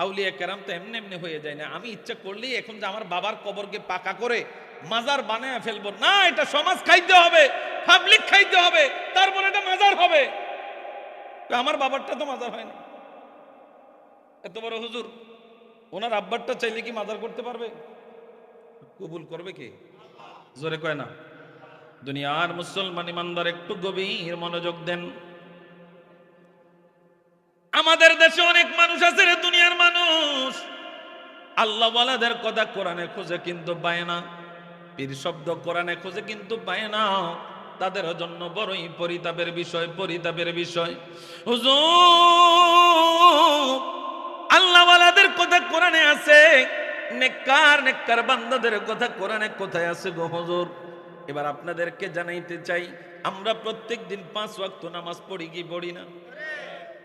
আউলিয়া কেরাম তো এমনি এমনি হয়ে যায় না। আমি ইচ্ছা করলেই এখন যে আমার বাবার কবরকে পাকা করে মাজার বানায় ফেলবো না, এটা সমাজ খাইতে হবে, পাবলিক খাইতে হবে, তারপর এটা মাজার হবে। আমার বাবারটা তো মাজার হয় না। এত বড় হুজুর, ওনার আব্বারটা চাইলে কি মাজার করতে পারবে? কবুল করবে কে? জোরে কয় না। দুনিয়ার মুসলমান ইমানদার একটু গভীর মনোযোগ দেন। আমাদের দেশে অনেক মানুষ আছে রে, দুনিয়ার মানুষ আল্লাহ ওয়ালাদের কথা কোরআনে খুঁজে কিন্তু পায় না, পীর শব্দ কোরআনে খুঁজে কিন্তু পায় না। তাদের জন্য বড়ই পরিতাপের বিষয়, পরিতাপের বিষয়। হুজুর, আল্লাহ ওয়ালাদের কথা কোরআনে আছে, নেককার নেককার বান্দাদের কথা কোরআনে কোথায় আছে গো হুজুর? এবার আপনাদেরকে জানাইতে চাই, আমরা প্রত্যেক দিন 5 ওয়াক্ত নামাজ পড়ি কি পড়ি না?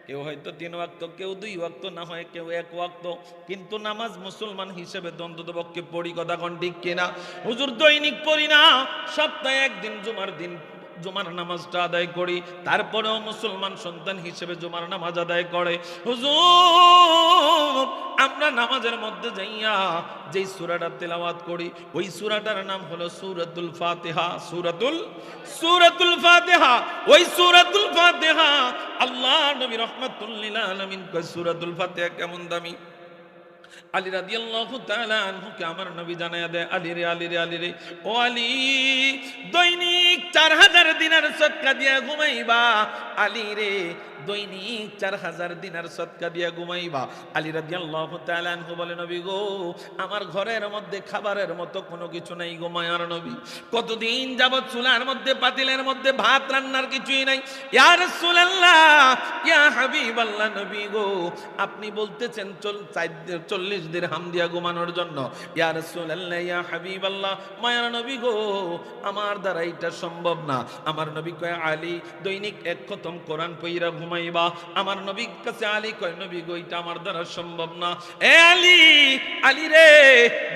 কেউ হয়তো 3 ওয়াক্ত, কেউ 2 ওয়াক্ত, না হয় কেউ 1 ওয়াক্ত, কিন্তু নামাজ মুসলমান হিসেবে অন্ততপক্ষে পড়ি। কথা কোন ঠিক কিনা? হুজুর দৈনিক পড়ি না, সপ্তাহে একদিন জুমার দিন জুমার নামাজটা আদায় করি, তারপরেও মুসলমান সন্তান হিসেবে জুমার নামাজ আদায় করে। হুজুর, আমরা নামাজের মধ্যে যাইয়া যেই সূরাটা তেলাওয়াত করি, ওই সূরাটার নাম হলো সূরাতুল ফাতিহা। সূরাতুল ফাতিহা, ওই সূরাতুল ফাতিহা আল্লাহ নবী রাহমাতুল লিল আলামিন কয় সূরাতুল ফাতিহা কেমন দামি। আলী রাদিয়াল্লাহু তাআলা আনহুকে আমার নবী জানায়া দেয়, আলী রে, আলী রে, আলী রে, ও আলী, দৈনিক 4000 দিনার সদকা দিয়া ঘুমাইবা। আলী রে, দৈনিক 4000 দিনার সদকা দিয়া ঘুমাইবা। আলী রাদিয়াল্লাহু তাআলা আনহু বলে, নবী গো, আমার ঘরের মধ্যে খাবারের মতো কোনো কিছু নাই গো মায়ার নবী। কতদিন যাবত চুলার মধ্যে, পাতিলের মধ্যে ভাত রান্নার কিছুই নাই। ইয়া রাসূলুল্লাহ, ইয়া হাবিবাল্লাহ, নবী গো, আপনি বলতেছেন 40 দিরহাম দিয়া ঘুমানোর জন্য। ইয়া রাসূলুল্লাহ, ইয়া হাবিবাল্লাহ, মায়ার নবী গো, আমার দ্বারা এটা সম্ভব না। আমার নবী কয়, আলী, দৈনিক 1 খতম কোরআন পড়া ঘুমাইবা। আমার নবীর কাছে আলী কয়, নবী গো, এটা আমার দ্বারা সম্ভব না। এ আলী, আলী রে,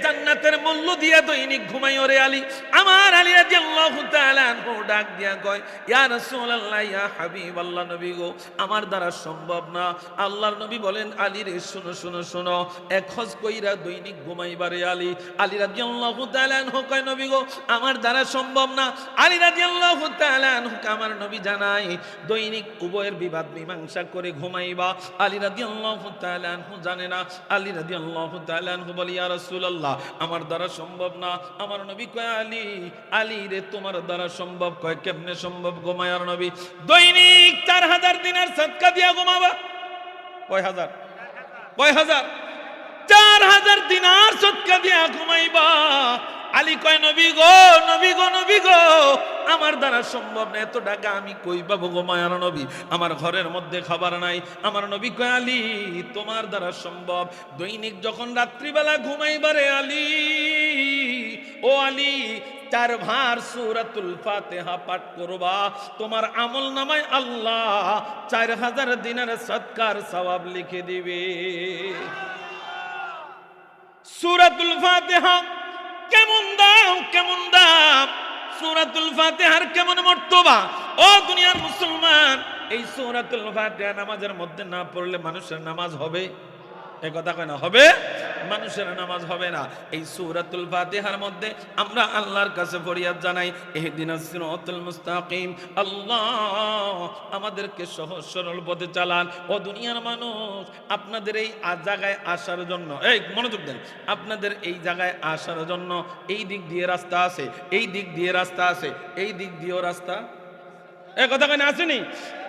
জান্নাতের মূল্য দিয়া দৈনিক ঘুমাইও রে আলী। আমার আলী রাদিয়াল্লাহু তাআলা আনহু ডাক দিয়া কয়, ইয়া রাসূলুল্লাহ, ইয়া হাবিবাল্লাহ, নবী গো, আমার দ্বারা সম্ভব না। আল্লাহর নবী বলেন, আলী রে, শুনো শুনো শুনো, 1 হজ কইরা দৈনিক ঘুমাইবারে আলী। আলী রাদিয়াল্লাহু তাআলা আনহু কয়, নবী গো, আমার দ্বারা সম্ভব না। আলী রাদিয়াল্লাহু তাআলা আনহুকে আমার নবী জানায়, দৈনিক উভয়ের বিবাদ মীমাংসা করে ঘুমাইবা। আলী রাদিয়াল্লাহু তাআলা আনহু জানে না। আলী রাদিয়াল্লাহু তাআলা আনহু বলে, ইয়া রাসূলুল্লাহ, আমার দ্বারা সম্ভব না। আমার নবী কয়, আলী, আলী রে, তোমার দ্বারা সম্ভব। কয়, কেমনে সম্ভব গো মায়ার নবী? দৈনিক 4000 দিনার সদকা দিয়া ঘুমাবা। কয় হাজার? 4000 দিনার সদকা দিয়া ঘুমাইবা। আলী কয়, নবী গো, নবী গো, নবী গো, আমার দ্বারা সম্ভব না। এত টাকা আমি কই পাবো গো মায়ার নবী? আমার ঘরের মধ্যে খাবার নাই। আমার নবী কয়, আলী, তোমার দ্বারা সম্ভব। দৈনিক যখন রাত্রিবেলা ঘুমাইবারে আলী, ও আলী, 4 ভার সূরাতুল ফাতিহা পাঠ করবা। তোমার আমল নামায় আল্লাহ 4000 দিনার সদকার সওয়াব লিখে দিবে। সূরাতুল ফাতিহা কেমন দাম, কেমন দাম! সূরাতুল ফাতিহার কেমন মর্তবা! ও দুনিয়ার মুসলমান, এই সূরাতুল ফাতিহা নামাজের মধ্যে না পড়লে মানুষের নামাজ হবে? এই কথা কয় না, হবে? মানুষের নামাজ হবে না। এই সূরাতুল ফাতিহার মধ্যে আমরা আল্লাহর কাছে ফরিয়াদ জানাই, ইহদিনাস সিরাতাল মুস্তাকিম। আল্লাহ, আমাদেরকে সহজ সরল পথে চালান। ও দুনিয়ার মানুষ, আপনাদের এই জায়গায় আসার জন্য, এই মনোযোগ দেন, আপনাদের এই জায়গায় আসার জন্য এই দিক দিয়ে রাস্তা আছে, এই দিক দিয়ে রাস্তা আছে, এই দিক দিয়েও রাস্তা। এই কথা কেন আসেনি?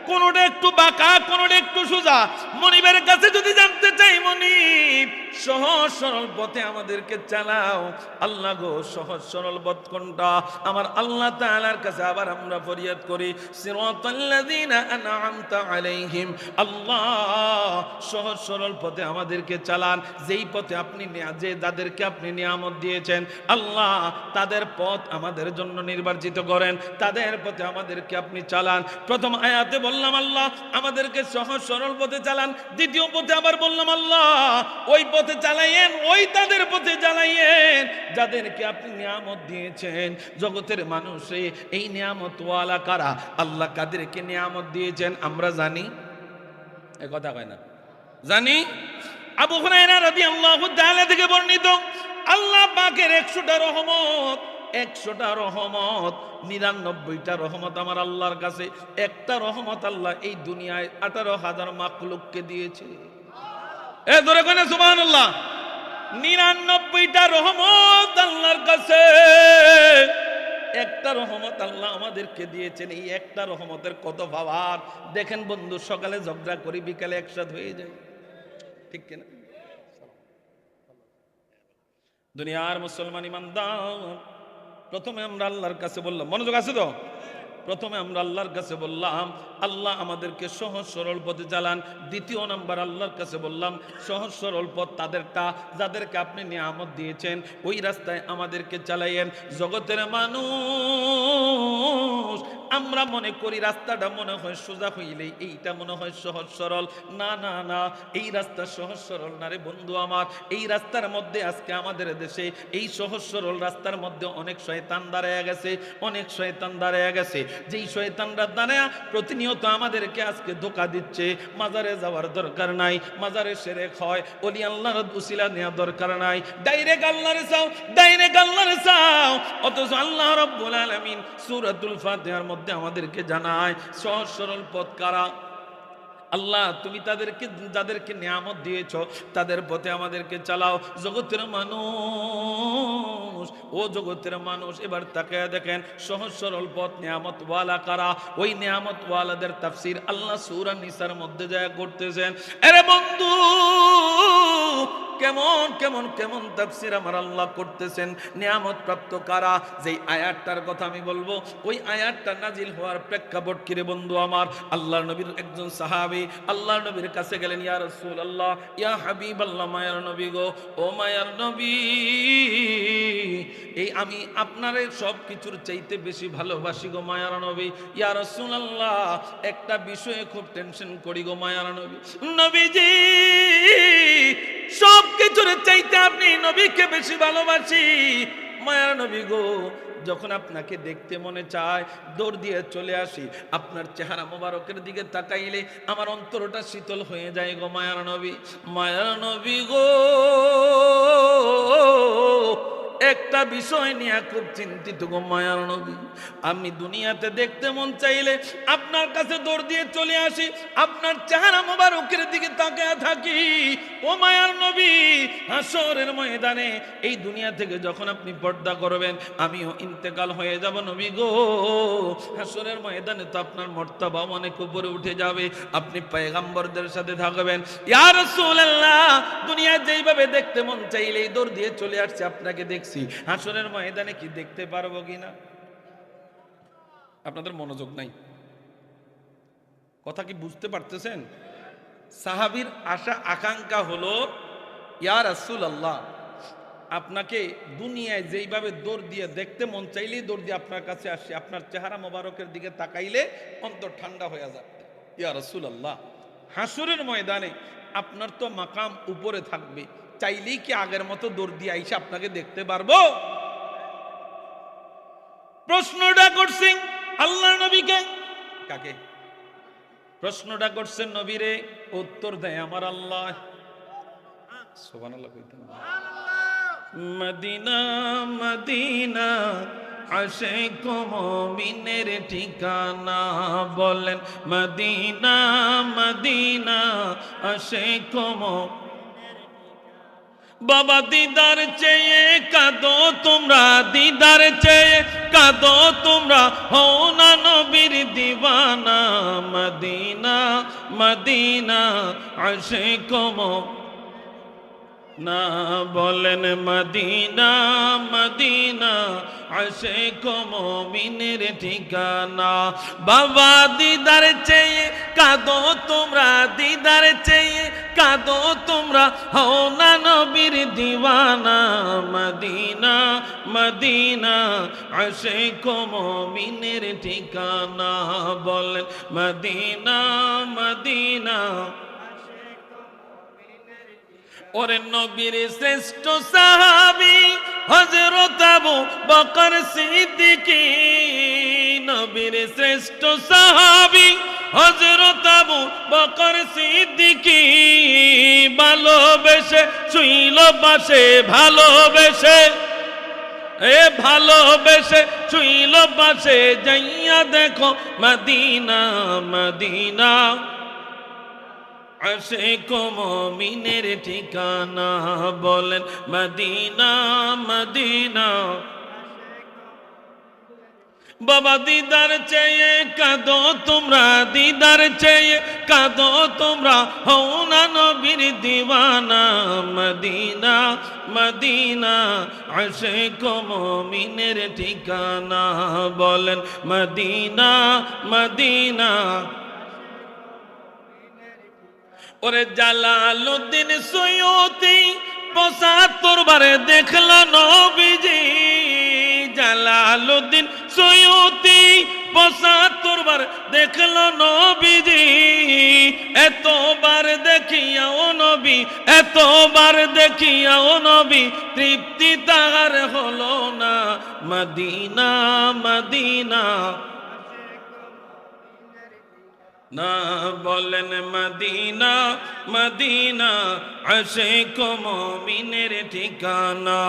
কোনোটা একটু বাঁকা, কোনোটা একটু সোজা। মনিবের কাছে যদি জানতে চাই, মনিব, সহজ সরল পথে আমাদেরকে চালাও। আল্লাহ গো, সহজ সরল পথ কোনটা? আমার আল্লাহ তাআলার কাছে আবার আমরা ফরিয়াদ করি, সিরাতাল্লাযীনা আনআমতা আলাইহিম। আল্লাহ, সহজ সরল পথে আমাদেরকে চালান। যেই পথে আপনি, যে যাদেরকে আপনি নিয়ামত দিয়েছেন, আল্লাহ, তাদের পথ আমাদের জন্য নির্বাচিত করেন, তাদের পথে আমাদেরকে আপনি চালান। প্রথম আয়াতে বললাম, আল্লাহ, আমাদেরকে সহজ সরল পথে চালান। দ্বিতীয় পথে আবার বললাম, আল্লাহ, ওই পথে চালাইয়েন, ওই তাদের পথে চালাইয়েন যাদেরকে আপনি নিয়ামত দিয়েছেন। জগতের মানুষে এই নিয়ামত ওয়ালা কারা? আল্লাহ কাদেরকে নিয়ামত দিয়েছেন আমরা জানি? এ কথা কয় না, জানি। আবু হুরায়রা রাদিয়াল্লাহু তাআলা থেকে বর্ণিত, আল্লাহ পাকের 100টা রহমত, 100টা রহমত, 99টা রহমত আমার আল্লাহর কাছে, একটা রহমত আল্লাহ এই দুনিয়ায় 18,000 মাখলুককে দিয়েছে। এ ধরে কোন সুবহানাল্লাহ। 99টা রহমত আল্লাহর কাছে, একটা রহমত আল্লাহ আমাদেরকে দিয়েছেন। এই একটা রহমতের কত পাওয়ার দেখেন বন্ধু, সকালে ঝগড়া করি, বিকালে একসাথে হয়ে যায়, ঠিক কিনা? দুনিয়ার মুসলমান ইমানদার, প্রথমে আমরা আল্লাহর কাছে বললাম, মনোযোগ আছে তো? প্রথমে আমরা আল্লাহর কাছে বললাম আল্লাহ আমাদেরকে সহজ সরল পথে চালান। দ্বিতীয় নাম্বার আল্লাহর কাছে বললাম সহজ সরল পথ তাদেরটা যাদেরকে আপনি নিয়ামত দিয়েছেন, ওই রাস্তায় আমাদেরকে চালাইয়েন। জগতের মানুষ আমরা মনে করি রাস্তাটা মনে হয় সোজা হইলেই এইটা মনে হয় সহজ সরল। না না না, এই রাস্তা সহজ সরল না রে বন্ধু আমার। এই রাস্তার মধ্যে আজকে আমাদের দেশে এই সহজ সরল রাস্তার মধ্যে অনেক শয়তান দাঁড়ায় গেছে, অনেক শয়তান দাঁড়ায় গেছে। যেই শয়তানরা দাঁড়ায় প্রতিনিয়ত আমাদেরকে আজকে ধোঁকা দিচ্ছে। মাজারে যাওয়ার দরকার নাই, মাজারে শিরক হয়, ওলি আল্লাহর উসিলা নেওয়ার দরকার নাই, ডাইরেক্ট আল্লাহরে চাও, ডাইরেক্ট আল্লাহরে চাও। অথচ আল্লাহ রাব্বুল আলামিন সূরাতুল ফাতিহার মধ্যে আমাদেরকে জানায় সহজ সরল পথ কারা? আল্লাহ তুমি তাদেরকে যাদেরকে নিয়ামত দিয়েছো তাদের পথে আমাদেরকে চালাও। জগতের মানুষ, ও জগতের মানুষ, এবার তাকায় দেখেন সহজ সরল পথ নিয়ামত ওয়ালা কারা? ওই নিয়ামত ওয়ালাদের তাফসীর আল্লাহ সূরা নিসার মধ্যে যায় করতেছেন। আরে বন্ধু, কেমন কেমন কেমন তাফসীর আমার আল্লাহ করতেছেন। নিয়ামত প্রাপ্ত কারা? যেই আয়াতটার কথা আমি বলবো, ওই আয়াতটা নাজিল হওয়ার প্রেক্ষাপট কি রে বন্ধু আমার? আল্লাহর নবীর একজন সাহাবী আল্লাহর নবীর কাছে গেলেন, ইয়া রাসূলুল্লাহ, ইয়া হাবিবাল্লাহ, মায়ার নবী গো, ও মায়ার নবী, এই আমি আপনারে সব কিছুর চাইতে বেশি ভালোবাসি গো মায়ার নবী। ইয়া রাসূলুল্লাহ, একটা বিষয়ে খুব টেনশন করি গো মায়ার নবী। নবীজি, সব কিছুর চাইতে আপনি নবীকে বেশি ভালোবাসি। মায়ার নবী গো, যখন আপনাকে দেখতে মনে চায় দৌড় দিয়ে চলে আসি, আপনার চেহারা মোবারকের দিকে তাকাইলে আমার অন্তরটা শীতল হয়ে যায় গো মায়ার নবী। মায়ার নবী গো, একটা বিষয় নিয়ে খুব চিন্তিত গো মায়ার নবী। আমি দুনিয়াতে দেখতে মন চাইলে আপনার কাছে দৌড় দিয়ে চলে আসি, আপনার চেহারা মোবারকের দিকে তাকিয়ে থাকি। ও মায়ার নবী, হাসরের ময়দানে এই দুনিয়া থেকে যখন আপনি পর্দা করবেন, আমিও ইন্তেকাল হয়ে যাব নবী গো। হাসরের ময়দানে তো আপনার মর্তবা অনেক উপরে উঠে যাবে, আপনি পয়গম্বরদের সাথে থাকবেন। ইয়া রাসূলুল্লাহ, দুনিয়ায় যেইভাবে দেখতে মন চাইলেই দৌড় দিয়ে চলে আসছে, আপনাকে দেখছি, হাসরের ময়দানে কি দেখতে পারবো কিনা? আপনাদের মনোযোগ নাই, কথা কি বুঝতে পারতেছেন? সাহাবীর আশা আকাঙ্ক্ষা হলো, ইয়া রাসূলুল্লাহ, আপনাকে দুনিয়ায় যেইভাবে দৌড় দিয়ে দেখতে মন চাইলেই দৌড় দিয়ে আপনার কাছে আসে, আপনার চেহারা মোবারকের দিকে তাকাইলে অন্তর ঠান্ডা হয়ে যাবে। ইয়া রাসূলুল্লাহ, হাসরের ময়দানে আপনার তো মাকাম উপরে থাকবে, চাইলেই কি আগের মতো দৌড় দিয়ে আইসা আপনাকে দেখতে পারবো? প্রশ্নটা করছেন আল্লাহ নবীকে। কাকে প্রশ্নটা করছেন? নবীরে। উত্তর দেয় আমার আল্লাহ। সুবহানাল্লাহ কইতেন। মদিনা মদিনা আশিক মুমিনের ঠিকানা, বলেন মদিনা মদিনা আশিক মুমিনের। বাবা দিদার চেয়ে কাঁদো তোমরা, দিদার চেয়ে কাঁদো তোমরা, হও না নবীর দিওয়ানা। মদিনা মদিনা আশিক না, বলেন মদিনা মদিনা আশিক মুমিনের ঠিকানা। বাবা দিদার চেয়ে কাঁদো তোমরা, দিদার চেয়ে কাঁদো তোমরা, হও না নবীর দিওয়ানা। মদিনা মদিনা আশিক মুমিনের ঠিকানা, বলেন মদিনা মদিনা। ওরে নবীর শ্রেষ্ঠ সাহাবী হযরত আবু বকর সিদ্দিকী, নবীর শ্রেষ্ঠ সাহাবী হযরত আবু বকর সিদ্দিকী ভালোবেসে শুইল পাশে, ভালোবেসে ভালোবেসে শুইল পাশে, যাইয়া দেখো মদিনা মদিনা, আশিক মুমিনের ঠিকানা। বলেন মদিনা মদিনা। বাবা দিদার চেয়ে কাঁদো তোমরা, দিদার চেয়ে কাঁদো তোমরা, হও না নবীর দিওয়ানা। মদিনা মদিনা, আশিক মুমিনের ঠিকানা। বলেন মদিনা মদিনা। ওরে জালালউদ্দিন সৈয়দী ৭৫ বারে দেখল নবীজি, জালালউদ্দিন সৈয়দী ৭৫ বার দেখল নবীজি। এতবার দেখিয়াও নবী, এতবার দেখিয়াও নবী, তৃপ্তি তাহার হলো না। মদিনা মদিনা না। বলেন মদিনা মদিনা, আশিক মুমিনের ঠিকানা।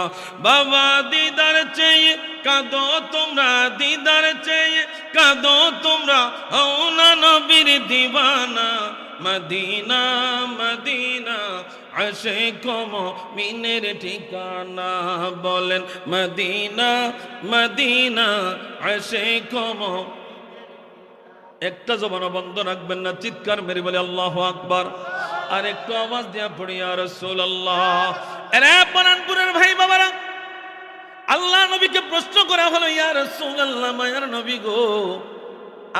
বাবা দিদার চেয়ে কাঁদো তোমরা, দিদার চেয়ে কাঁদো তোমরা, হও না নবীর দিওয়ানা। মদিনা মদিনা, আশিক মুমিনের ঠিকানা। বলেন মদিনা মদিনা, আশিক। একটা জবান বন্ধ রাখবেন না, চিৎকার মেরে বলে আল্লাহু আকবার। আর একটু আওয়াজ দিয়া পড়ি ইয়া রাসূলুল্লাহ। এরে পরানপুরের ভাই বাবারা, আল্লাহ নবীকে প্রশ্ন করা হলো, ইয়া রাসূলুল্লাহ, মায়ার নবী গো,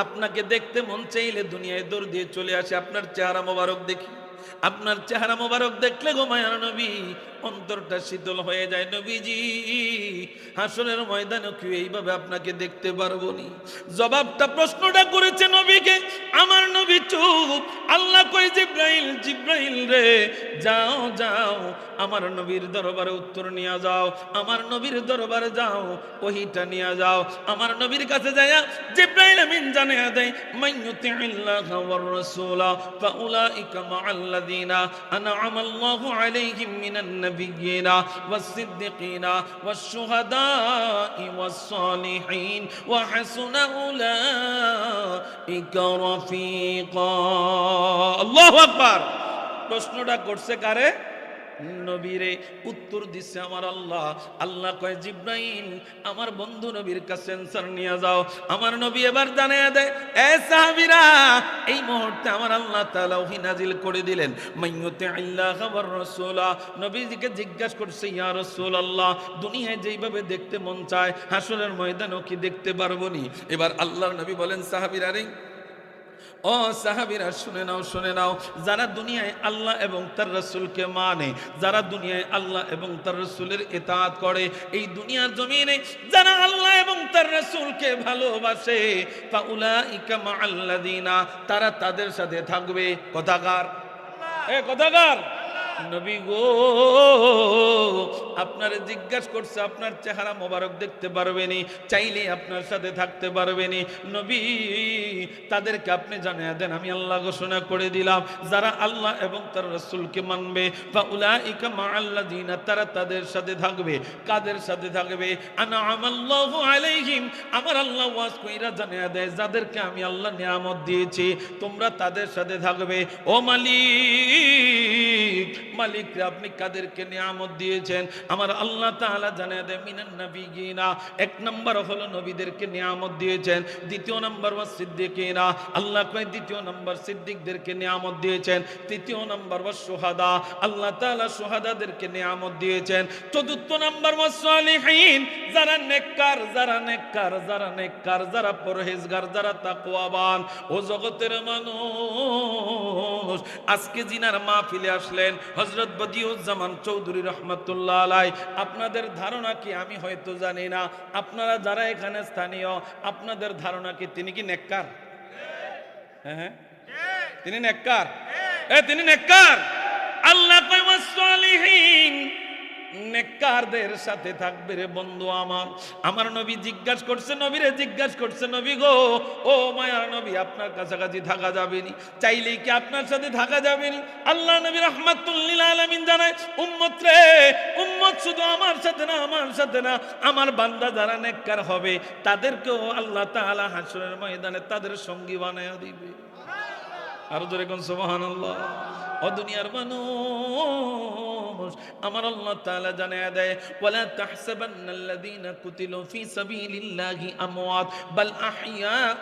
আপনাকে দেখতে মন চাইলে দুনিয়ায় দৌড় দিয়ে চলে আসে, আপনার চেহারা মোবারক দেখি। আপনার চেহারা মোবারক দেখলে গো মায়ার নবী অন্তরটা শীতল হয়ে যায়। নবীজি, হাসরের ময়দানে কি এইভাবে আপনাকে দেখতে পারবো নি? জবাবটা, প্রশ্নটা করেছে নবীকে। আমার নবী চুপ। আল্লাহ কই, জিব্রাইল, জিব্রাইল রে, যাও যাও আমার নবীর দরবারে উত্তর নিয়ে যাও, আমার নবীর দরবারে যাও, ওহিটা নিয়ে যাও। আমার নবীর কাছে যায়া জিব্রাইল আমিন জানিয়ে দেয়, মাইয়ুতিল্লাহ ওয়ার রাসূলা ফাউলাইকা মাআল্লাযিনা আনআমা আল্লাহু আলাইহিম মিনান নাবিয়্যিনা ওয়াস-সিদ্দিকিনা ওয়াশ-শুহাদাই ওয়াস-সালিহিন ওয়া হাসুনা উলাইকা রাফিকা। আল্লাহু আকবার। প্রশ্নটা করছে কারে? নবীরে। উত্তর দিচ্ছে আমার আল্লাহ। আল্লাহ কয়, জিব্রাইল আমার বন্ধু নবীর কাছে অ্যানসার নিয়ে যাও। আমার নবী এবার জানিয়ে দেয়, এ সাহাবীরা, এই মুহূর্তে আমার আল্লাহ তাআলা ওহী নাজিল করে দিলেন, মাইয়ুতিল্লাহ ওয়ার রাসূলা। নবীজিকে জিজ্ঞাসা করছে, ইয়া রাসূলুল্লাহ, দুনিয়ায় যেইভাবে দেখতে মন চায় হাসরের ময়দানেও কি দেখতে পারবো নি? এবার আল্লাহর নবী বলেন, সাহাবীরা রে, ও সাহাবীরা, শুনে নাও, শুনে নাও। যারা দুনিয়ায় আল্লাহ এবং তার রাসূলকে মানে, যারা দুনিয়ায় আল্লাহ এবং তার রাসূলের ইতাআত করে, এই দুনিয়ার জমিনে যারা আল্লাহ এবং তার রাসূলকে ভালোবাসে, ফাউলাইকা মাআল্লাযিনা, তারা তাদের সাথে থাকবে। কথাকার, কথাকার নবী গো, আপনারে জিজ্ঞাসা করছে, আপনার চেহারা মোবারক দেখতে পারবেনি, চাইলে আপনার সাথে থাকতে পারবেনি। নবী, তাদেরকে আপনি জানিয়ে দেন, আমি আল্লাহ ঘোষণা করে দিলাম, যারা আল্লাহ এবং তার রাসূলকে মানবে, ফাউলাইকা মাআল্লাযিনা, তারা তাদের সাথে থাকবে। কাদের সাথে থাকবে? আনআমাল্লাহু আলাইহিম, আমার আল্লাহ ওয়াজ কইরা জানিয়ে দেয়, যাদেরকে আমি আল্লাহ নিয়ামত দিয়েছি তোমরা তাদের সাথে থাকবে। ও মালিক, মালিক রে, আপনি কাদেরকে নিয়ামত দিয়েছেন? আমার আল্লাহ তাআলা জানিয়ে দেয়, মিনান নাবিয়িনা, এক নাম্বার হলো নবীদেরকে নিয়ামত দিয়েছেন। দ্বিতীয় নাম্বার ওয়াস সিদ্দিকিনা, আল্লাহ কয় দ্বিতীয় নাম্বার সিদ্দিকদেরকে নিয়ামত দিয়েছেন। তৃতীয় নাম্বার ওয়াস শুহাদা, আল্লাহ তাআলা শুহাদাদেরকে নিয়ামত দিয়েছেন। চতুর্থ নাম্বার ওয়াস সালিহিন, যারা নেককার, যারা নেককার, যারা নেককার, যারা পরহেজগার, যারা তাকওয়াবান। ও জগতের মানুষ, আজকে জিনার মাহফিলে আসলেন হযরত বদিউজ্জামান চৌধুরী রাহমাতুল্লাহ আলাইহি, আপনাদের ধারণা কি? আমি হয়তো জানি না, আপনারা যারা এখানে স্থানীয়, আপনাদের ধারণা কি তিনি কি নেককার? হ্যাঁ, তিনি নেককার। তিনি নেককার। আল্লাহ কয় ওয়াস সালিহিন, নেককার নেককারদের সাথে থাকবে রে বন্ধু আমার। আমার নবী জিজ্ঞাসা করছে, নবীরে জিজ্ঞাসা করছে, নবী গো, ও মায়ার নবী, আপনার কাছাকাছি থাকা যাবে নি? চাইলেই কি আপনার সাথে থাকা যাবে নি? আল্লাহ নবী রাহমাতুল লিল আলামিন জানায়, উম্মত রে, উম্মত শুধু আমার সাথে না, আমার সাথে না, আমার বান্দা যারা নেককার হবে তাদেরকেও আল্লাহ তাআলা হাসরের ময়দানে তাদের সঙ্গী বানায়া দিবে। আর জোরে কোন সুবহানাল্লাহ। ও দুনিয়ার মানুষ, আমার আল্লাহ তাআলা জানায়া দেয়, ওয়ালা তাহসাবান্নাল্লাযীনা কুতিলু ফী সাবিলিল্লাহি আমওয়াত বাল আহইয়াউ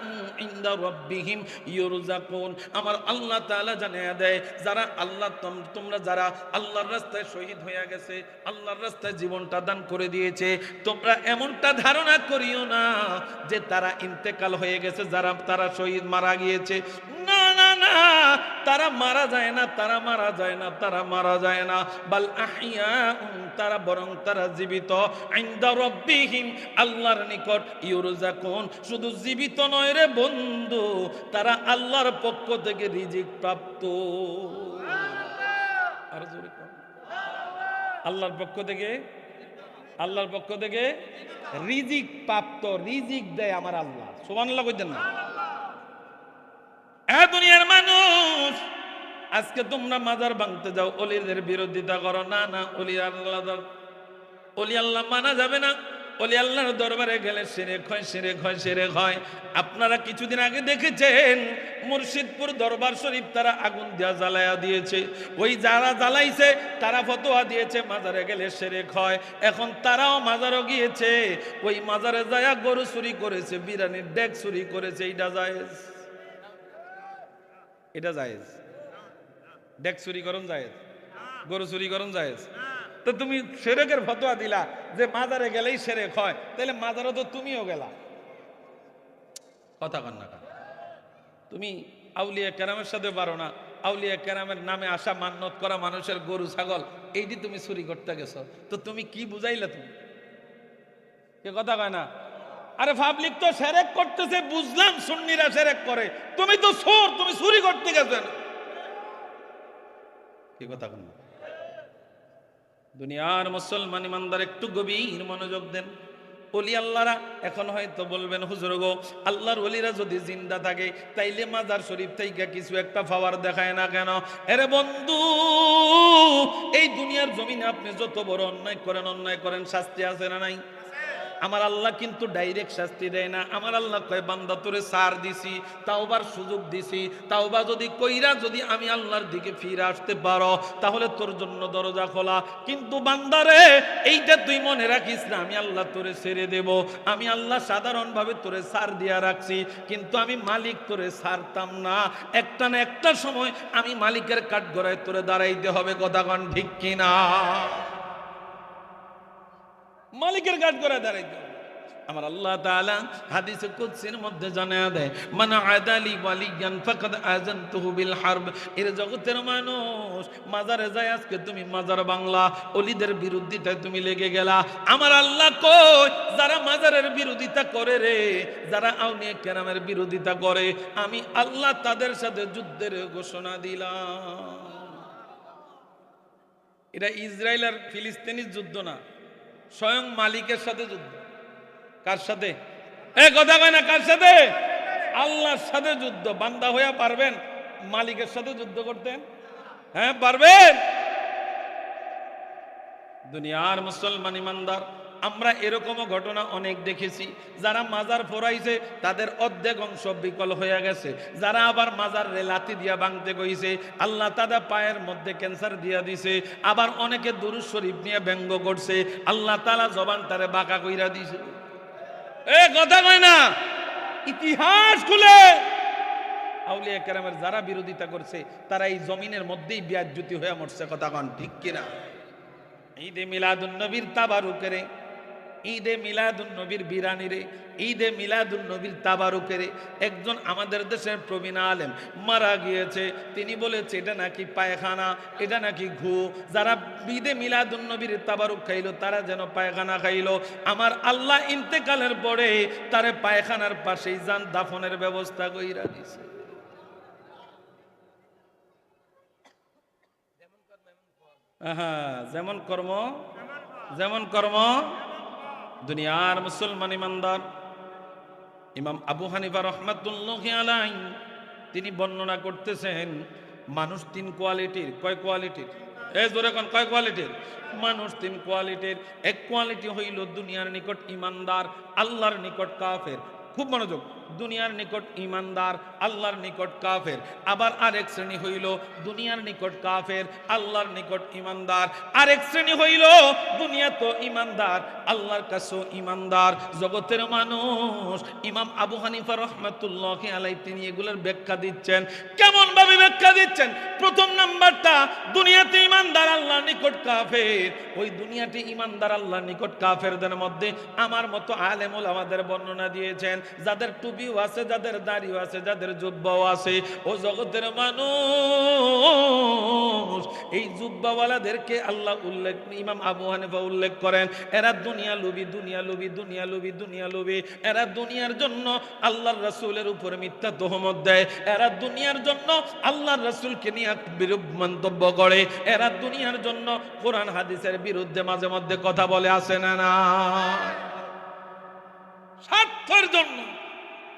ইনদা রাব্বিহিম ইউরযাকুন। আমার আল্লাহ তাআলা জানায়া দেয়, যারা আল্লাহ তোমরা যারা আল্লাহর রাস্তায় শহীদ হয়ে গেছে, আল্লাহর রাস্তায় জীবনটা দান করে দিয়েছে, তোমরা এমনটা ধারণা করিও না যে তারা ইন্তেকাল হয়ে গেছে, যারা তারা শহীদ মারা গিয়েছে। না না না, তারা মারা যায় না, তারা মারা যায় না, তারা মারা যায় না। বাল আহইয়াউন, তারা বরং তারা জীবিত। ইনদা রাব্বিহিম, আল্লাহর নিকট। ইউরযাকুন, শুধু জীবিত নয় রে বন্ধু, তারা আল্লাহর পক্ষ থেকে রিজিক প্রাপ্ত। আর জোরে কোন, আল্লাহর পক্ষ থেকে, আল্লাহর পক্ষ থেকে রিজিক প্রাপ্ত। রিজিক দেয় আমার আল্লাহ। সুবহানাল্লাহ কইতেন না? এ দুনিয়ার মানুষ, আজকে তোমরা মাজার ভাঙতে যাও, ওলিদের বিরোধিতা করো। না না, ওলি আল্লাহ মানা যাবে না। ওলি আল্লাহর দরবারে গেলে শিরক হয়, শিরক হয়, শিরক হয়। আপনারা কিছুদিন আগে দেখেছেন মুর্শিদপুর দরবার শরীফ তারা আগুন দিয়া জ্বালায়া দিয়েছে। ওই যারা জ্বালাইছে তারা ফতোয়া দিয়েছে মাজারে গেলে শিরক হয়। এখন তারাও মাজারও গিয়েছে, ওই মাজারে যায়া গরু চুরি করেছে, বিরিয়ানির ডেক চুরি করেছে। এইটা জায়েজ? এটা জায়েজ? ডেক চুরি করুন জায়েজ, গরু চুরি করুন জায়েজ? তো তুমি শিরকের ফতোয়া দিলা যে মাজারে গেলেই শিরক হয়, তাহলে মাজারে তো তুমিও গেলা। কথা কন না? তুমি আউলিয়া কেরামের সাথে পারো না, আউলিয়া কেরামের নামে আসা মান্নত করা মানুষের গরু ছাগল এইটি তুমি চুরি করতে গেছো, তো তুমি কি বুঝাইলা? তুমি কে কথা কয় না? আরে পাবলিক তো শিরক করতেছে, বুঝলাম সুন্নিরা শিরক করে, তুমি তো চোর, তুমি চুরি করতে গেছেন। কি কথা কন? দুনিয়ার মুসলমান ইমানদার একটু গভীর মনোযোগ দেন। ওলি আল্লাহরা এখন হয়তো বলবেন, হুজুর গো, আল্লাহর ওলিরা যদি জিন্দা থাকে তাইলে মাজার শরীফ থেকে কিছু একটা পাওয়ার দেখায় না কেন? আরে বন্ধু, এই দুনিয়ার জমিনে আপনি যত বড় অন্যায় করেন, শাস্তি আছে না নাই? আমার আল্লাহ কিন্তু ডাইরেক্ট শাস্তি দেয় না। আমার আল্লাহ কয়, বান্দা তোরে সার দিছি, তাওবার সুযোগ দিছি, তাওবা যদি কইরা যদি আমি আল্লাহর দিকে ফিরে আসতে পারো তাহলে তোর জন্য দরজা খোলা। কিন্তু বান্দারে, এইটা তুই মনে রাখিস না, আমি আল্লাহ তোরে ছেড়ে দেব। আমি আল্লাহ সাধারণভাবে তোরে সার দিয়া রাখছি, কিন্তু আমি মালিক তোরে ছাড়তাম না। একটা না একটা সময় আমি মালিকের কাঠগড়ায় তোরে দাঁড়াইতে হবে। কথা কন ঠিক কিনা? মালিকের কাজ করে দাঁড়াইতে। আমার আল্লাহ তাআলা হাদিসে কুদসির মধ্যে জানায়া দেয়, মান আদালি ওয়ালিয়ান ফাকাদ আযানতুহু বিল হারব। এর জগতের মানুষ, মাজারে যায় আজকে তুমি মাজার বাংলা, ওলিদের বিরোধিতায় তুমি লেগে গেলা। আমার আল্লাহ কই, যারা মাজারের বিরোধিতা করে রে, যারা আউলিয়া কেরামের বিরোধিতা করে, আমি আল্লাহ তাদের সাথে যুদ্ধের ঘোষণা দিলাম। এটা ইসরায়েল আর ফিলিস্তিনির যুদ্ধ না, স্বয়ং মালিকের সাথে যুদ্ধ। কার সাথে? কথা কয় না, কার সাথে? আল্লাহর সাথে যুদ্ধ। বান্দা হইয়া পারবেন মালিকের সাথে যুদ্ধ করতে? হ্যাঁ পারবেন। দুনিয়ার মুসলমান ইমানদার, আমরা এরকমও ঘটনা অনেক দেখেছি, যারা মাজার ফোরাইছে তাদের অর্ধেক অংশ বিকল হয়ে গেছে। যারা আবার মাজার লাথি দিয়া ভাঙতে কইছে, আল্লাহ তাদের পায়ের মধ্যে ক্যান্সার দিয়া দিছে। আবার অনেকে দুরূদ শরীফ নিয়ে ব্যঙ্গ করছে, আল্লাহ তাআলা জবান তারে বাঁকা কইরা দিছে। কথা কয় না? ইতিহাস খুলে আউলিয়া কেরামের যারা বিরোধিতা করছে তারা এই জমিনের মধ্যেই বিয়াজ্জুতি হয়ে মরছে। কথা কন ঠিক কিনা? ঈদে মিলাদুন নবীর তাবারুকেরে, ঈদে মিলাদুন নবীর বিরানিরে, ঈদে মিলাদুন নবীর তাবারুকেরে একজন আমাদের দেশের প্রবীণ আলেম মারা গিয়েছে। তিনি বলেছে এটা নাকি পায়খানা, এটা নাকি ঘু। যারা ঈদে মিলাদুন নবীর তাবারুক খাইলো তারা যেন পায়খানা খাইলো। আমার আল্লাহ ইন্তেকালের পরে তারে পায়খানার পাশেই যান দাফনের ব্যবস্থা কইরা দিছে। যেমন কর্ম যেমন কর্ম। দুনিয়ার মুসলমান ইমানদার ইমাম আবু হানিফা রাহমাতুল্লাহি আলাইহি তিনি বর্ণনা করতেছেন মানুষ তিন কোয়ালিটির। কয় কোয়ালিটির? এই জোরে কোন কয় কোয়ালিটির? মানুষ তিন কোয়ালিটির। এক কোয়ালিটি হইল দুনিয়ার নিকট ইমানদার, আল্লাহর নিকট কাফের। খুব মনোযোগ, দুনিয়ার নিকট ইমানদার, আল্লাহর নিকট কাফের। আবার আরেক শ্রেণী হইল দুনিয়ার নিকট কাফের, আল্লাহর নিকট ইমানদার। আরেক শ্রেণী হইল দুনিয়া তো ইমানদার, আল্লাহর কাছেও ইমানদার, জগতের মানুষ। ইমাম আবু হানিফা রাহমাতুল্লাহি আলাইহি তিনি এগুলোর ব্যাখ্যা দিচ্ছেন। কেমন ভাবে ব্যাখ্যা দিচ্ছেন? প্রথম নাম্বারটা, দুনিয়াতে ইমানদার, আল্লাহর নিকট কাফের। ওই দুনিয়াতে ইমানদার, আল্লাহর নিকট কাফেরদের মধ্যে আমার মতো আলেম ওলামাদের বর্ণনা দিয়েছেন, যাদের টুপিও আছে, যাদের দাড়িও আছে, যাদের জুব্বাও আছে। ও জগতের মানুষ, এই জুব্বাওয়ালাদেরকে আল্লাহ উল্লেখ, ইমাম আবু হানিফা উল্লেখ করেন, এরা দুনিয়া লোভী, দুনিয়া লোভী, দুনিয়া লোভী, দুনিয়া লোভী। এরা দুনিয়ার জন্য আল্লাহর রাসূলের উপরে মিথ্যা তহমত দেয়। এরা দুনিয়ার জন্য আল্লাহর রাসূলকে নিয়ে বিরূপ মন্তব্য করে। এরা দুনিয়ার জন্য কোরআন হাদিসের বিরুদ্ধে মাঝে মধ্যে কথা বলে, আসে না না? স্বার্থের জন্য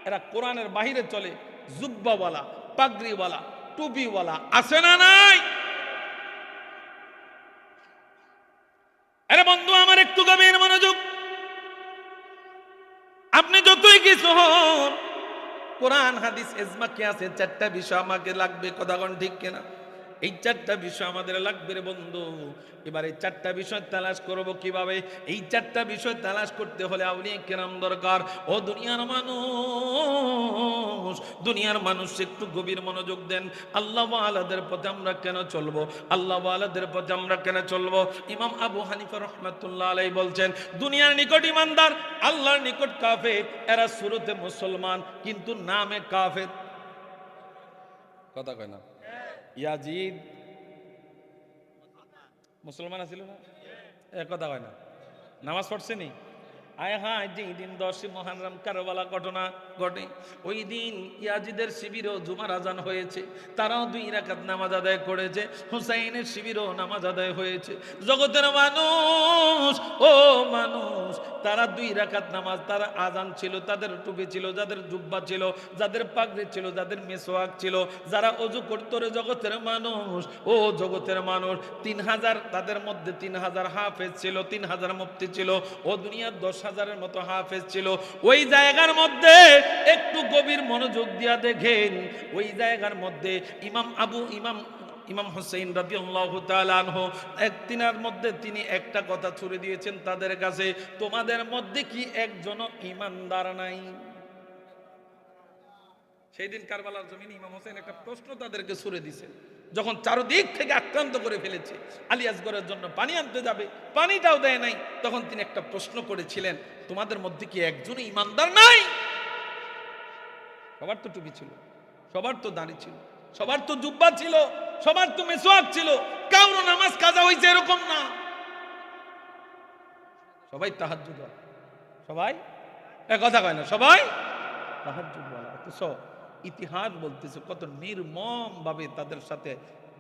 এরা কোরআনের বাহিরে চলে। জুব্বাওয়ালা, পাগড়িওয়ালা, টুপিওয়ালা আছে না নাই? আরে বন্ধু আমার, একটু গভীর মনোযোগ। আপনি যতই কিছু হন, কোরআন হাদিস ইজমা কি আছে, চারটা বিষয় আমাকে লাগবে। কথা কোন ঠিক কিনা? এই চারটা বিষয় আমাদের লাগবে রে বন্ধু। এবার এই চারটা বিষয় তালাশ করব কিভাবে? এই চারটা বিষয় তালাশ করতে হলে আউলিয়া কেরাম দরকার। ও দুনিয়ার মানুষ, দুনিয়ার মানুষ একটু গভীর মনোযোগ দেন। আল্লাহ ওয়ালাদের পথে আমরা কেন চলবো? আল্লাহ ওয়ালাদের পথে আমরা কেন চলবো? ইমাম আবু হানিফা রাহমাতুল্লাহি আলাইহি বলছেন, দুনিয়ার নিকট ইমানদার, আল্লাহর নিকট কাফের। এরা সুরতে মুসলমান কিন্তু নামে কাফের। কথা কয় না? ইয়াজিদ মুসলমান আছিল না? কথা হয় না? নামাজ পড়ছেনি? আয় হ্যাঁ, যেই দিন 10 মুহররম কারবালা ঘটনা ঘটে, ওই দিন ইয়াজিদের শিবিরও জুমার আজান হয়েছে, তারাও 2 রাকাত নামাজ আদায় করেছে। হুসাইনের শিবিরও নামাজ আদায় হয়েছে। জগতের মানুষ, ও মানুষ, তারা 2 রাকাত নামাজ, তারা আজান ছিল, তাদের টুপি ছিল, যাদের জুব্বা ছিল, যাদের পাগড়ি ছিল, যাদের মেসওয়াক ছিল, যারা ওযু করত রে জগতের মানুষ। ও জগতের মানুষ, 3000 তাদের মধ্যে 3000 হাফেজ ছিল, 3000 মুফতি ছিল। ও দুনিয়ার 10,000-এর মতো হাফেজ ছিল। ওই জায়গার মধ্যে একটু গভীর মনোযোগ দিয়া দেখেন, ওই জায়গার মধ্যে ইমাম হুসাইন রাদিয়াল্লাহু তাআলা আনহু তিনার মধ্যে তিনি একটা কথা ছুড়ে দিয়েছেন তাদের কাছে, তোমাদের মধ্যে কি একজনও ইমানদার নাই? সেই দিন কারবালার জমিনে ইমাম হোসেন একটা প্রশ্ন তাদেরকে ছুড়ে দিয়েছে। যখন চারদিক থেকে আক্রান্ত করে ফেলেছে, আলী আসগরের জন্য পানি আনতে যাবে, পানিটাও দেয় নাই, তখন তিনি একটা প্রশ্ন করেছিলেন, তোমাদের মধ্যে কি একজনও ইমানদার নাই? সবার তো টুপি ছিল, সবার তো দাড়ি ছিল, সবার তো জুব্বা ছিল, সবার তো মেসওয়াক ছিল, কারো নামাজ কাজা হয়েছে এরকম না। সবাই তাহাজ্জুদ, সবাই কথা কয় না, সবাই তাহাজ্জুদ বলা। অথচ ইতিহাস বলতেছে কত নির্মম ভাবে তাদের সাথে,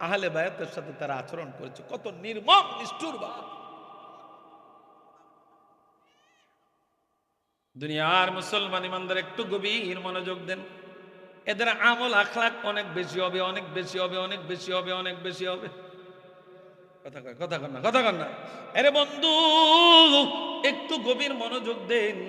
আহলে বায়াতের সাথে তারা আচরণ করেছে, কত নির্মম নিষ্ঠুর ভাবে। দুনিয়ার মুসলমান ইমানদার একটু গভীর মনোযোগ দেন। এদের আমল আখলাক অনেক বেশি হবে, অনেক বেশি হবে, অনেক বেশি হবে, অনেক বেশি হবে। কথা কন না, কথা কন না। আরে বন্ধু একটু গভীর মনোযোগ দেন।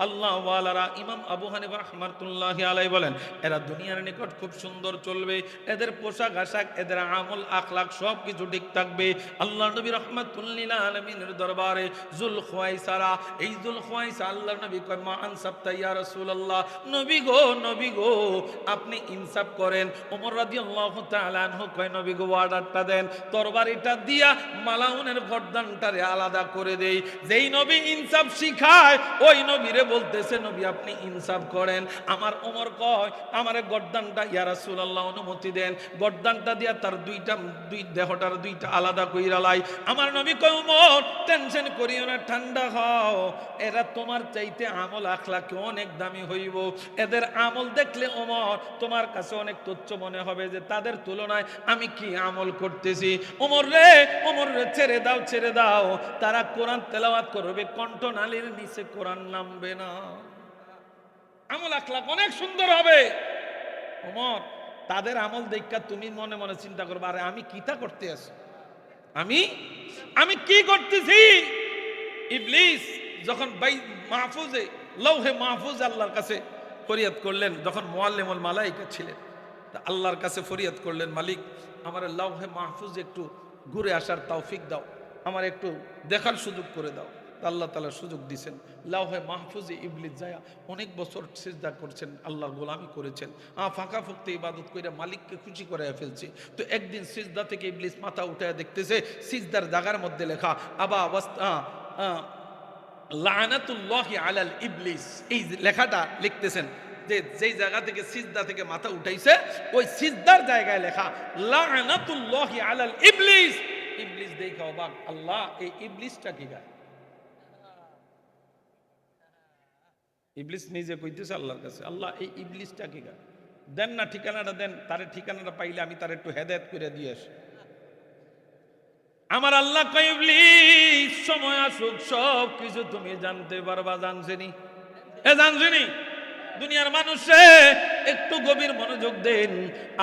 আল্লাহ ওয়ালারা ইমাম আবু হানিফা রাহমাতুল্লাহি আলাইহি বলেন, এরা দুনিয়ার নিকট খুব সুন্দর চলবে, এদের পোশাক আশাক, এদের আমল আখলাক সব কিছু ঠিক থাকবে। আল্লাহ নবী রাহমাতুল্লিল আলামিনের দরবারে জুলখুয়াইসারা, এই জুলখুয়াইসা আল্লাহ নবী কয়, মা আনসাবতা ইয়া রাসূলুল্লাহ, নবী গো, নবী গো আপনি ইনসাফ করেন। ওমর রাদিয়াল্লাহু তাআলা আনহু কয়, নবী গো অর্ডারটা দেন, তরবারিটা দিয়া মালাউনের গর্দানটারে আলাদা করে দেই। যেই নবী ইনসাফ শিখায় ওই নবীর ওমরকে বলতেছে নবী আপনি ইনসাফ করেন। আমার ওমর কয় আমার গর্দানটা ইয়া রাসূলুল্লাহ অনুমতি দেন, গর্দানটা দিয়া তার দুই দেহটার দুইটা আলাদা কইরা লাই। আমার নবী কয় ওমর টেনশন করিও না, ঠান্ডা হও, এরা তোমার চাইতে আমল আখলাকে অনেক দামি হইব। এদের আমল দেখলে ওমর তোমার কাছে অনেক তুচ্ছ মনে হবে যে তাদের তুলনায় আমি কি আমল করতেছি। ওমর রে ছেড়ে দাও, ছেড়ে দাও, তারা কোরআন তেলাওয়াত করবে, কণ্ঠনালীর নিচে কোরআন নামবে না, আমল আখলাক অনেক সুন্দর হবে। ওমর তাদের আমল দেখা তুমি মনে মনে চিন্তা করবে আরে আমি কিতা করতে আছি, আমি কি করতেছি। ইবলিস যখন মাহফুজে লৌহে মাহফুজ আল্লাহর কাছে ফরিয়াদ করলেন, যখন মুআল্লিমুল মালাইকা ছিলেন, তা আল্লাহর কাছে ফরিয়াদ করলেন মালিক আমার লৌহে মাহফুজ একটু ঘুরে আসার তৌফিক দাও, আমার একটু দেখার সুযোগ করে দাও। আল্লাহ তাআলা সুযোগ দিয়েছেন। লৌহে মাহফুজে ইবলিস যায় অনেক বছর সিজদা করছেন, আল্লাহর গোলামি করেছেন, ফাঁকা ফুকতে ইবাদত করে মালিককে খুশি করে ফেলছে। তো একদিন সিজদা থেকে ইবলিস মাথা উঠায় দেখতেছে সিজদার জায়গার মধ্যে লেখা আবা ওয়াস্তা লানাতুল্লাহি আলাল ইবলিস, এই লেখাটা লিখতেছেন যে যেই জায়গা থেকে সিজদা থেকে মাথা উঠাইছে ওই সিজদার জায়গায় লেখা লানাতুল্লাহি আলাল ইবলিস। ইবলিস দেখা অবাক, আল্লাহ এই ইবলিসটা কি গায়? ইবলিস নিজে কইতেছে আল্লাহর কাছে আল্লাহ এই ইবলিসটা কি গায়, দেন না ঠিকানাটা দেন, তারে ঠিকানাটা পাইলে আমি তার একটু হেদায়েত করে দিয়ে আসি। আমার আল্লাহ কয় ইবলিস সময় আসুক সব কিছু তুমি জানতে পারবা। জানছেনি জানছেনি দুনিয়ার মানুষে একটু গভীর মনোযোগ দেন।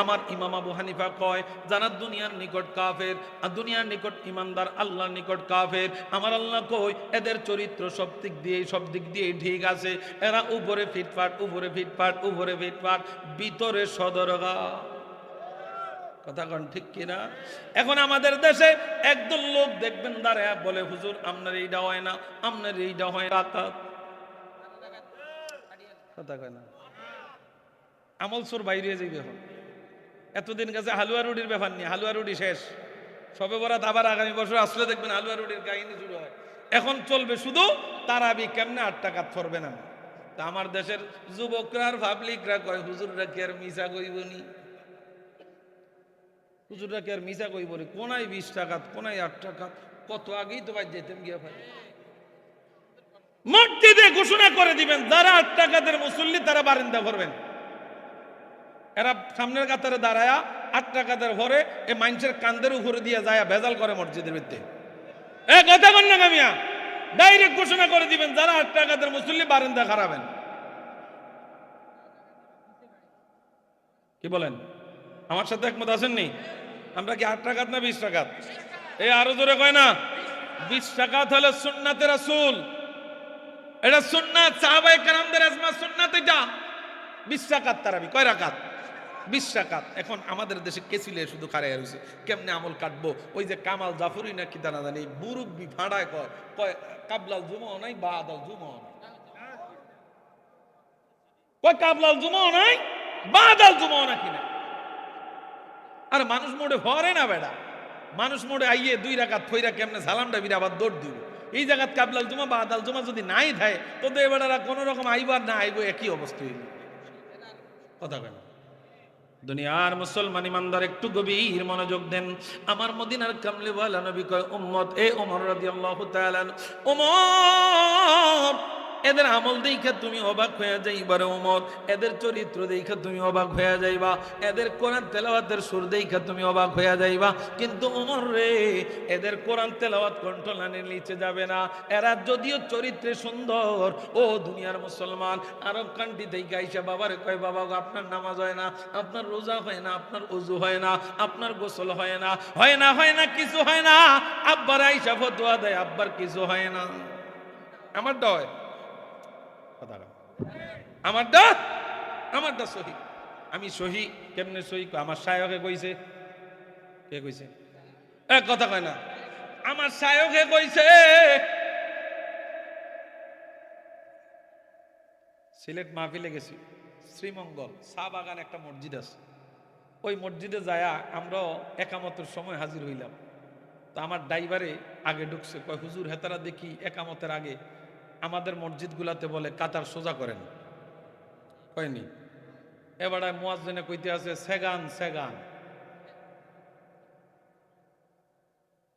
আমার ইমাম আবু হানিফা কয় যারা দুনিয়ার নিকট কাফের আর দুনিয়ার নিকট ইমানদার, আল্লাহর নিকট কাফের, আমার আল্লাহ কই এদের চরিত্র সব দিক দিয়ে ঠিক আছে, এরা উপরে ফিটফাট ভিতরে সদরগা। কথা কন ঠিক কিনা? এখন আমাদের দেশে একদল লোক দেখবেন দাঁড়ায় বলে হুজুর আপনার এইটা হয় না, আপনার এইটা হয় রাকাত। কথা কয় না, আমল সোর বাইরে যাইবে। এখন এতদিন কাছে হালুয়া রুটির ব্যাপার নেই, হালুয়া রুটি শেষ, সবে বরাত আবার আগামী বছর আসলে দেখবেন হালুয়া রুটির কাহিনী শুরু হয়। এখন চলবে শুধু তারাবি কেমনে 8 টাকা পড়বে না। তা আমার দেশের যুবকরা আর পাবলিকরা কয় হুজুররা কি আর মিশা কইবনি, হুজুররা কি আর মিশা কইবনি, কোনায় 20 টাকা কোনায় 8 টাকা, কত আগেই তো ভাই যেতেন গিয়া ভাই মসজিদে ঘোষণা করে দিবেন যারা 8 টাকাদের মুসল্লি তারা বারিন্দা ভরবেন। এরা সামনের কাতারে দাঁড়ায়া 8 টাকাদের ভরে এই মানুষের কান্দের উপরে দিয়ে যায় ভেজাল করে মসজিদের ভিতরে। কথা বল না কামিয়া, ডাইরেক্ট ঘোষণা করে দিবেন যারা 8 টাকাদের মুসল্লি বারিন্দা খারাবেন। কি বলেন, আমার সাথে একমত আছেননি? আমরা কি 8 টাকাত না 20 টাকাত? এই আরো জোরে কয় না, 20 টাকাত হলো সুন্নাতে রাসূল, এটা সুন্নাত সাহাবায়ে কেরামদের আজমা সুন্নাত। এটা 20 টাকাত তারাবি কয় রাকাত? 20 টাকাত। এখন আমাদের দেশে কেসিলে শুধু খাড়াইয়া রয়েছে কেমনে আমল কাটবো। ওই যে কামাল জাফরি না কি দানা জানি মুরব্বি ফাড়ায় কয় কয় কাবলাল জুমা নাই বাদাল জুমা নাই, কয় কাবলাল জুমা নাই বাদাল জুমা নাকি না। আর মানুষ মোড়ে ভরে না বেড়া, মানুষ মোড়ে আইয়ে 2 রাকাত ফইরা কেমনে সালামটা বিরা আবার দৌড় দিব। এই জায়গাত কাবলাল জুমা বাদাল জুমা যদি নাই থাকে তো এবারে কোনো রকম আইবার না আইব একই অবস্থা হইল। কথা কেন? দুনিয়ার মুসলমান ইমানদার একটু গভীর মনোযোগ দেন। আমার মদিনার কামলিওয়ালা নবী কয় উম্মত এ ওমর রাদিয়াল্লাহু তাআলা, ওমর এদের আমল দেখে তুমি অবাক হয়ে যাইবা রে ওমর, এদের চরিত্র দেখে তুমি অবাক হয়ে যাইবা, এদের কোরআন তেলাওয়াতের সুর দেখে তুমি অবাক হয়ে যাইবা। কিন্তু ওমর রে এদের কোরআন তেলাওয়াত কণ্ঠলানের নিচে যাবে না। এরা যদিও চরিত্রে সুন্দর, ও দুনিয়ার মুসলমান আরব কান্ট্রি থেকে আইসা বাবারে কয় বাবা আপনার নামাজ হয় না, আপনার রোজা হয় না, আপনার ওযু হয় না, আপনার গোসল হয় না, কিছু হয় না। আব্বার আইসা ফতোয়া দেয় আব্বার কিছু হয় না। আমার ডয় আমারটা সহি, আমি সহি কেমনে সহি? আমার শায়কে কইছে, কে কইছে? কথা কয় না, আমার শায়কে কইছে। সিলেট মাহফিলে গেছি, শ্রীমঙ্গল চা বাগান একটা মসজিদ আছে, ওই মসজিদে যায়া আমরাও একামতের সময় হাজির হইলাম। তো আমার ড্রাইভারে আগে ঢুকছে, কয় হুজুর হেতারা দেখি একামতের আগে আমাদের মসজিদগুলাতে বলে কাতার সোজা করেন, কয়নি? এবারে মুয়াজ্জিনে কইতে আছে সেগান সেগান,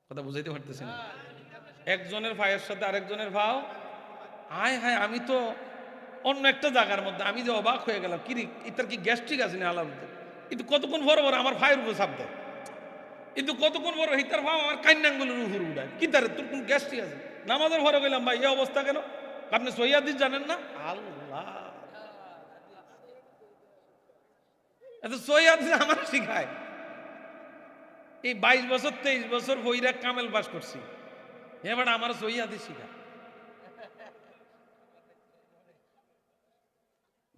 কথা বুঝাইতে পারতেছেন? একজনের ভাইয়ের সাথে আরেকজনের ভাও, হায় হায়, আমি তো অন্য একটা জায়গার মধ্যে, আমি যে অবাক হয়ে গেলাম, কি রে, ইতার কি গ্যাস্ট্রিক আছে না আলাদা? কিন্তু কতক্ষণ বড় বড় আমার ভাইয়ের উপর চাপ দেয়, কিন্তু কতক্ষণ বড় হিতার ভাব আমার কান্নাঙ্গুলের উপর উঠায়, কি তার তোর কোন গ্যাস্ট্রিক আছে? নামাজের ঘরে গেলাম, ভাই এই অবস্থা কেন? আপনি সহিয়াদিস জানেন না? আল্লাহ, এত সহিয়াদিস আমার শিখায়। এই 22 বছর 23 বছর বইরা কামেল পাস করছি, এবার আমার সহিয়াদিস শিখায়।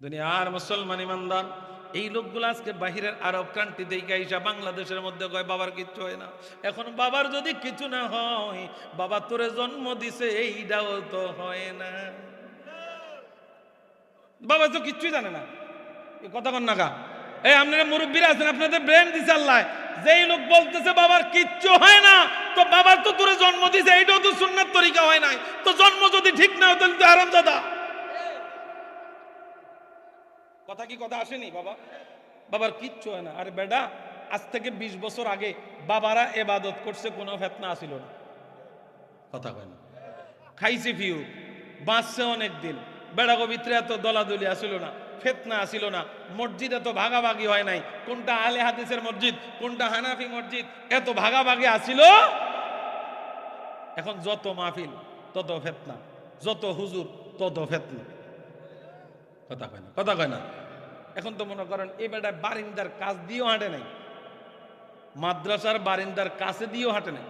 দুনিয়ার মুসলমান ইমানদার, এই লোকগুলো আজকে বাহিরের আরব কান্ট্রি থেকে আইসা বাংলাদেশের মধ্যে কয় বাবার কিচ্ছু হয় না। এখন বাবার যদি কিছু না হয়, বাবা তোরে জন্ম দিছে এইটাও তো হয় না, বাবা তো কিচ্ছুই জানে না। এই কথা কন না কা? এই আপনারা মুরব্বীরা আছেন, আপনাদের ব্রেন দিছে আল্লাহ। যেই লোক বলতেছে বাবার কিচ্ছু হয় না, তো বাবার তো তোরে জন্ম দিছে এইটাও তো সুন্নাত তরিকা হয় নাই, তো জন্ম যদি ঠিক না হয় তাহলে তো হারামজাদা। কথা কি কথা আসেনি? বাবা বাবার কিচ্ছু হয় না। আরে বেটা, আজ থেকে 20 বছর আগে বাবারা এবাদত করছে, কোনো ফেতনা আসিল না, কথা কয় না, খাইছে ফিউ, বাঁচছে অনেক দিন, বেড়া ভিতরে এত দলাদলি আসিল না, ফেতনা আসিল না, মসজিদ এত ভাগাভাগি হয় নাই, কোনটা আলে হাদিসের মসজিদ কোনটা হানাফি মসজিদ, এত ভাগাভাগি আসিল। এখন যত মাহফিল তত ফেতনা, যত হুজুর তত ফেতনা, কথা কয় না, কথা কয় না। এখন তো মনে করেন এই বেটা বারিন্দার কাজ দিয়েও হাঁটে নাই, মাদ্রাসার বারিন্দার কাছে দিয়েও হাঁটে নাই,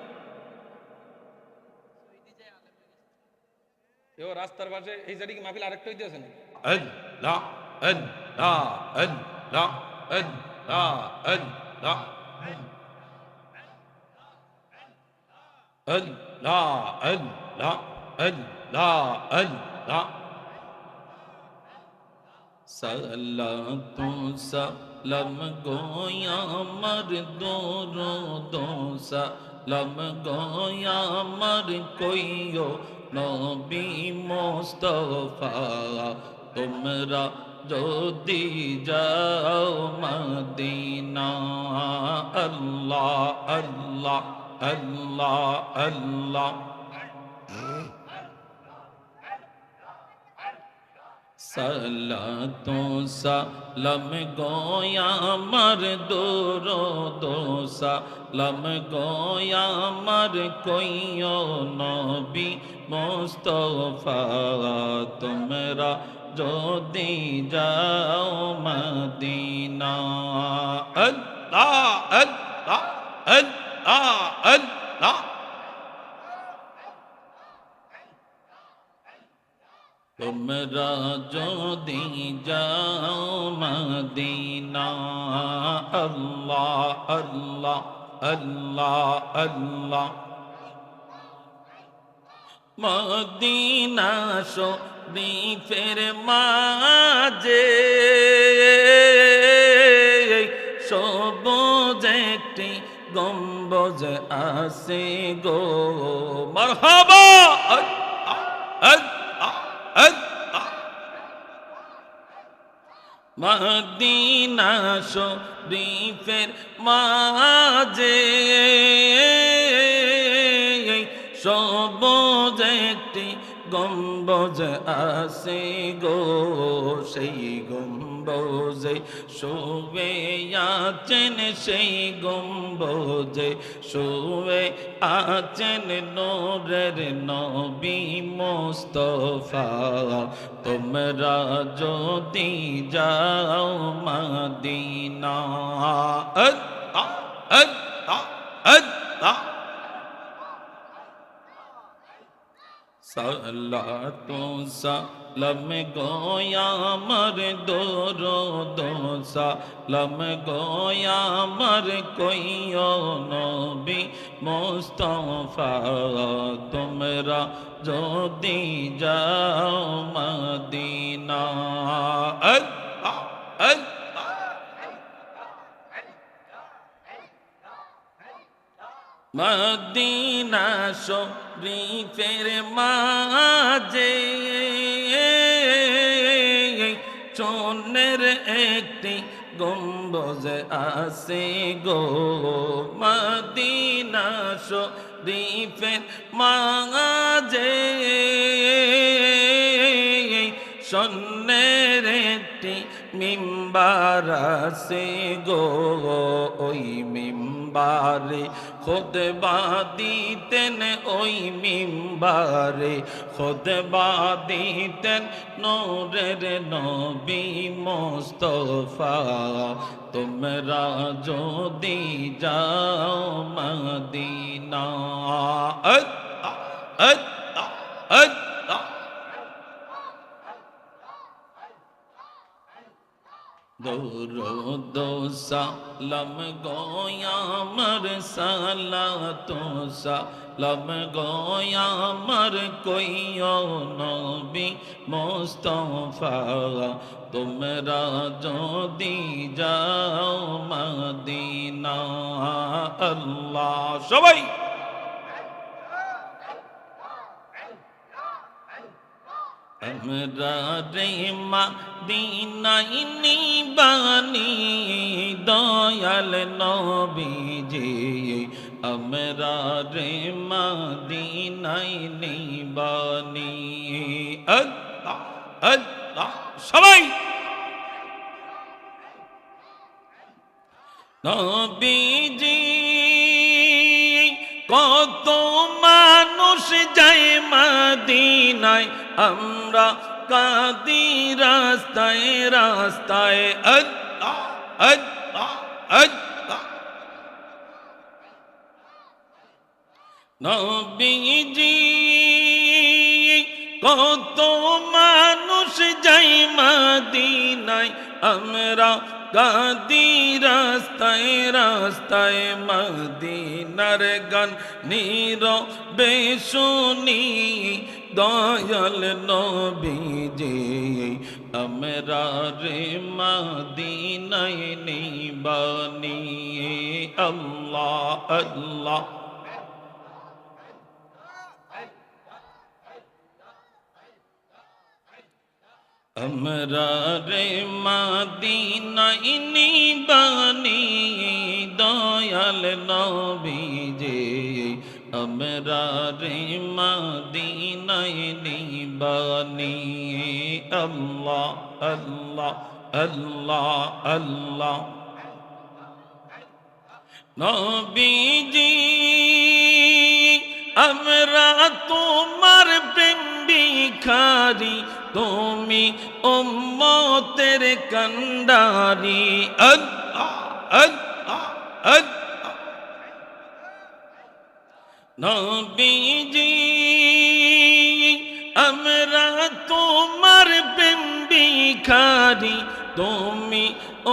এও রাস্তার পাশে এই জায়গায় মাহফিল আরেকটা হইতেছে না। আল্লাহ আল্লাহ আল্লাহ আল্লাহ আল্লাহ আল্লাহ আল্লাহ আল্লাহ আল্লাহ। সালাতু সালাম গোয়া আমার দরুদ সালাম গোয়া আমার কইও নবী মুস্তাফা, তোমরা যদি যাও মদিনা। আল্লাহ আল্লাহ আল্লাহ আল্লাহ। সালাতু সালাম গোয়া আমার দরুদ সালাম গোয়া আমার কইও নবী মুস্তাফা, তোমরা যদি যাও মদিনা। আল্লাহ আল্লাহ আল্লাহ আল্লাহ। তোমরা যদি যাও মদিনা। আল্লাহ আল্লাহ আল্লাহ আল্লাহ। মদিনা শরীফের মাঝে সবুজ একটি গম্বুজ আছে গো। মারহাবা। মদিনা শরীফের মাঝে সবুজ একটি গম্বুজ আছে গো। সেই গম্বুজে শুয়ে আছেন, সেই গম্বুজে শুয়ে আছেন নূরের নবী মুস্তাফা। তোমরা যদি যাও মদিনা। আল্লাহ আল্লাহ আল্লাহ। সালাতু সালাম গোয়া আমার দরুদ সালাম গোয়া আমার কইও নবী মুস্তাফা, তোমরা যদি যাও মদিনা। আল্লাহ আল্লাহ। মদিনা শরীফের মাঝে সোনের একটি গম্বুজ আছে গো, মদিনা শরীফের মাঝে সোনের একটি মিম্বার আছে গো, ওই মিম্বারে খুতবা দিতেন, ওই মিম্বারে খুতবা দিতেন নূরের নবী মুস্তাফা। তোমরা যদি যাও মদিনা, দরুদ সালাম গোয়ামর সালাতু সালাম গোয়ামর কইও নবী মুস্তাফা। তোমরা যদি যাও মদিনা, আল্লাহ সবাই আমরা রে মদিনায় নিবানি দয়াল নবীজি, আমরা রে মদিনায় নিবানি। আল্লাহ আল্লাহ সবাই নবীজি কত মানুষ যায় মদিনায়, আমরা কাঁদি রাস্তায় রাস্তায়। আল্লাহ আল্লাহ আল্লাহ নবীজি কত মানুষ যায় মদিনায়, আমরা কাঁদি রাস্তায় রাস্তায়। মদিনার গান নীরবে শুনি দয়াল নবীজি, আমরা রে মদিনায় নিবানি। আল্লাহ আল্লাহ আমরা রে মদিনায় নিবানি দয়াল নবীজি, আমরা রে মদিনায় নিবানি। আল্লাহ আল্লাহ আল্লাহ আল্লাহ নবীজি আমরা তোমার প্রেম ভিখারি, তুমি উম্মতের কান্ডারি। আল্লাহ আল্লাহ আল্লাহ নবীজি আমরা তোমার প্রেম ভিখারি, তুমি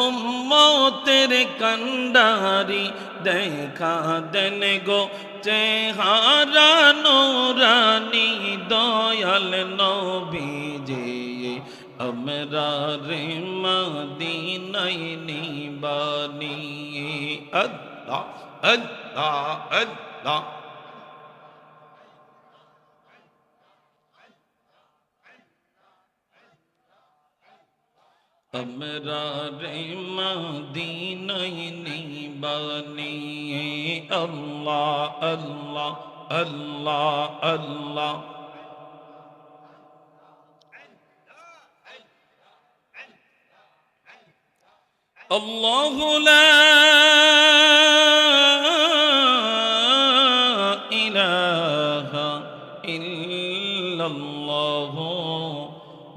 উম্মতের কান্ডারি। দেখা দেন গো চেহারা নূরানি দয়াল নবীজি, আমরা রে মদিনায় নিবানি। আল্লাহ আল্লাহ আল্লাহ আমরা রে মদিনায় নিবানি। আল্লাহ আল্লাহ আল্লাহ আল্লাহ আল্লাহু লা ইলাহা ইল্লাল্লাহু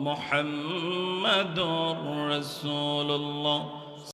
মুহাম্মাদুর রাসূলুল্লাহ।